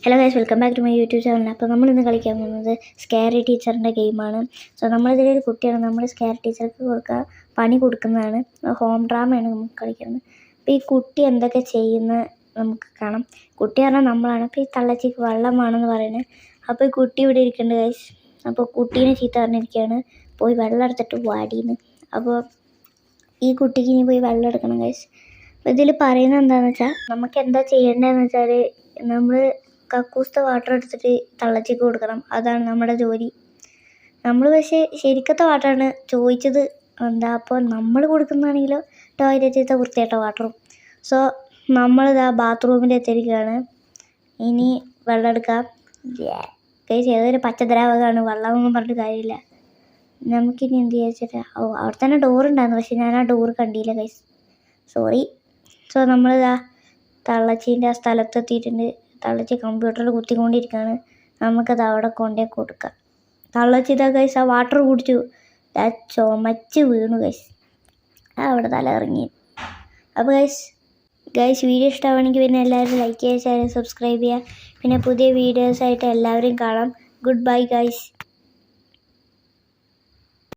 Hello guys, welcome back to my YouTube channel. അപ്പോൾ നമ്മളിന്ന് കളിക്കാൻ പോകുന്നത് സ്കാരി ടീച്ചറിൻ്റെ ഗെയിമാണ്. സോ നമ്മളിതിലൊരു കുട്ടിയാണ്, നമ്മൾ സ്കാരി ടീച്ചർക്ക് പണി കൊടുക്കുന്നതാണ്. ഹോം ഡ്രാമയാണ് നമുക്ക് കളിക്കുന്നത്. അപ്പോൾ ഈ കുട്ടി എന്തൊക്കെ ചെയ്യുന്ന നമുക്ക് കാണാം. കുട്ടി പറഞ്ഞാൽ നമ്മളാണ്. അപ്പോൾ ഈ തള്ളച്ചിക്ക് വെള്ളമാണെന്ന് പറയുന്നത്. അപ്പോൾ ഈ കുട്ടി ഇവിടെ ഇരിക്കുന്നുണ്ട് ഗൈസ്. അപ്പോൾ കുട്ടീനെ ചീത്ത പറഞ്ഞിരിക്കുകയാണ്, പോയി വെള്ളം എടുത്തിട്ട് വാടിയെന്ന്. അപ്പോൾ ഈ കുട്ടിക്ക് ഇനി പോയി വെള്ളം എടുക്കണം ഗൈസ്. അപ്പോൾ ഇതിൽ പറയുന്നത് എന്താണെന്ന് വെച്ചാൽ, നമുക്ക് എന്താ ചെയ്യേണ്ടതെന്ന് വെച്ചാൽ, നമ്മൾ കക്കൂസത്തെ വാട്ടർ എടുത്തിട്ട് തള്ളച്ചിക്ക് കൊടുക്കണം. അതാണ് നമ്മുടെ ജോലി. നമ്മൾ പക്ഷേ ശരിക്കത്തെ വാട്ടറാണ് ചോദിച്ചത്. അപ്പോൾ നമ്മൾ കൊടുക്കുന്നതാണെങ്കിലോ ടോയ്ലറ്റിലത്തെ വൃത്തിയായിട്ട വാട്ടറും. സോ നമ്മളിതാ ബാത്റൂമിൽ എത്തിയിരിക്കുകയാണ്. ഇനി വെള്ളം എടുക്കാം. ഗൈസ്, ഏതൊരു പച്ചദ്രാവകമാണ്, വെള്ളമൊന്നും പറഞ്ഞിട്ട് കാര്യമില്ല. നമുക്കിനി എന്ത് ചോദിച്ചിട്ട് അവിടെ തന്നെ ഡോറുണ്ടായിരുന്നു, പക്ഷെ ഞാൻ ആ ഡോറ് കണ്ടില്ല ഗൈസ്, സോറി. സോ നമ്മളിതാ തള്ളച്ചീൻ്റെ ആ സ്ഥലത്തെത്തിയിട്ടുണ്ട്. തള്ളച്ചി കമ്പ്യൂട്ടറിൽ കുത്തിക്കൊണ്ടിരിക്കുകയാണ്. നമുക്കത് അവിടെ കൊണ്ടേ കൊടുക്കാം. തള്ളച്ചി ഇതാ ഗൈസ് ആ വാട്ടർ കുടിച്ചു, ചുമച്ച് വീണു ഗൈസ്, അവിടെ തല ഇറങ്ങി. അപ്പോൾ ഗൈസ് വീഡിയോ ഇഷ്ടമാണെങ്കിൽ പിന്നെ എല്ലാവരും ലൈക്ക് ചെയ്യുക, ഷെയർ, സബ്സ്ക്രൈബ് ചെയ്യുക. പിന്നെ പുതിയ വീഡിയോസായിട്ട് എല്ലാവരും കാണാം. Good bye guys.